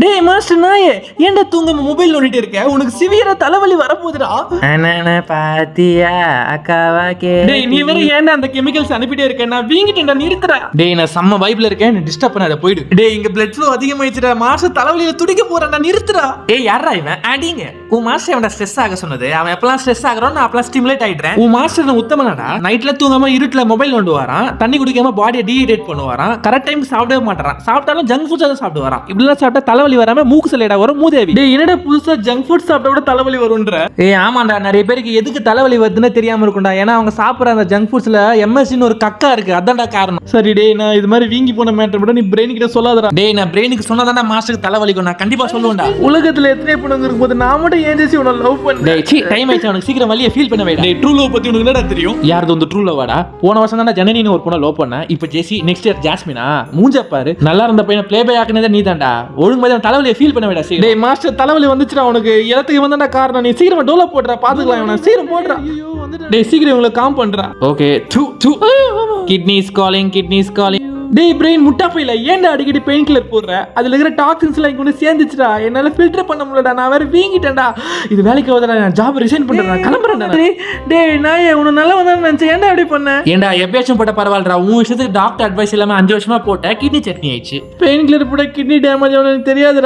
டேய் மாஸ்டர் நாயே, ஏன்டா தூங்காம மொபைல் நோண்டிட்டு இருக்க? உனக்கு சிவியரா தலைவலி வரப்போகுதுடா. அண்ணா பாத்தியா அக்காவா கே. டேய் நீ வேற ஏன்டா அந்த கெமிக்கல்ஸ் அனுப்பிட்டே இருக்க? நான் வீங்கிட்டேன்டா, நிறுத்துடா. டேய் நான் செம்ம வைப்ல இருக்கேன், நீ டிஸ்டர்ப் பண்ணாத, போயிடு. டேய் இங்க blood flow அதிகமாயிடுச்சுடா, மாஸ்டர் தலைவலியில துடிக்க போறான்டா, நிறுத்துடா. ஏய் யாரா இவன் அடிங்க. உன் மாஸ்டர் அவன் ஸ்ட்ரெஸ் ஆக சொன்னது. அவன் எப்பலாம் ஸ்ட்ரெஸ் ஆகுறான், நான் அப்பலாம் ஸ்டிமுலேட் ஆயிடுறேன். உன் மாஸ்டர் நான் உத்தமனாடா. நைட்ல தூங்காம இருட்டுல மொபைல் நோண்டு வரான், தண்ணி குடிக்காம பாடியை டீஹைட்ரேட் பண்ணுவாராம், கரெக்ட் டைம் சாப்பிடவே மாட்டான், சாப்பிட்டாலும் ஜங்க் ஃபுட்ஸ் தான் சாப்பிட்டு வரான். இப்படிலாம் சாப்பிட்டா தலைவலி வராம மூக்கு சலைடா வரும் மூதேவி. டேய் என்னடா புதுசா ஜங்க் ஃபுட் சாப்பிட்டா கூட தலைவலி வரும்ன்ற? ஏய் ஆமாண்டா, நிறைய பேருக்கு எதுக்கு தலைவலி வருதுன்னு தெரியாம இருக்கும்டா. ஏன்னா அவங்க சாப்பிட்ற அந்த ஜங்க் ஃபுட்ஸ்ல எம்எஸ்சின்னு ஒரு கக்கா இருக்கு, அதான்டா காரணம். சரி டேய், நான் இது மாதிரி வீங்கி போன மேட்டர் மட்டும் நீ பிரெயின் கிட்ட சொல்லாதடா. டேய் நான் பிரெயினுக்கு சொன்னதாண்டா மாஸ்டருக்கு தலைவலிக்கும், நான் கண்டிப்பா சொல்லுவேன்டா. உலகத்துல எத்தனை பொண்ணுங்க இருக்கும்போது நான் மட்டும் ஏன் ஜெசி உன்னை லவ் பண்ணேன்? டேய் சீ, டைம் ஆயிடுச்சு, அவனுக்கு சீக்கிரம் வலியை ஃபீல் பண்ண வைடா. டேய் ட்ரூ லவ் பத்தி உனக்கு என்னடா தெரியும்? யாரது வந்து ட்ரூ லவ்வாடா? போன வருஷம் தானே ஜனனின்னு ஒரு பொண்ணை லவ் பண்ண. இப்போ ஜெசி, நெக்ஸ்ட் இயர் ஜாஸ்மினா. மூஞ்ச பாரு, நல்லா இருந்த பையனை ப்ளே பை ஆக்குனதே நீ தான்டா. ஒழுங்கு மாதிரி தலைவலியை ஃபீல் பண்ண வைடா. டேய் மாஸ்டர் தலைவலி வந்துச்சுடா உனக்கு, இடத்துக்கு வந்தாண்டா காரணம். நீ சீக்கிரம் டோலப் போடுறா, பாத்துக்கலாம் இவனை, சீக்கிரம் போடுறா. டேய் சீக்கிரம் இவங்களை காம் பண்றா. Okay two two kidneys calling, kidneys calling. டேய் பிரெயின் முட்டா போயில, ஏன்டா அடிக்கடி பெயின் கில்லர் போடுற? அதுல இருக்கிற டாக்ஸின்ஸ் எல்லாம் இங்க சேர்ந்துச்சுடா, என்னால ஃபில்டர் பண்ண முடியலடா, நான் வேற வீங்கிட்டேன்டா. இது வேலைக்கு ஆகுதுடா, நான் ஜாப் ரிசைன் பண்றேன், கிளம்புறேன்டா. டேய் நான் உன்னை நல்லா வந்தா நினைச்சேன், ஏன்டா அப்படி பண்ண? ஏன்டா எப்பயாச்சும் போட்ட பரவாயில்லடா, உன் விஷயத்துக்கு டாக்டர் அட்வைஸ் இல்லாம 5 வருஷமா போட்ட கிட்னி சட்னி ஆயிடுச்சு. பெயின் கில்லர் போட கிட்னி டேமேஜ் ஆகும் எனக்கு தெரியாதுடா.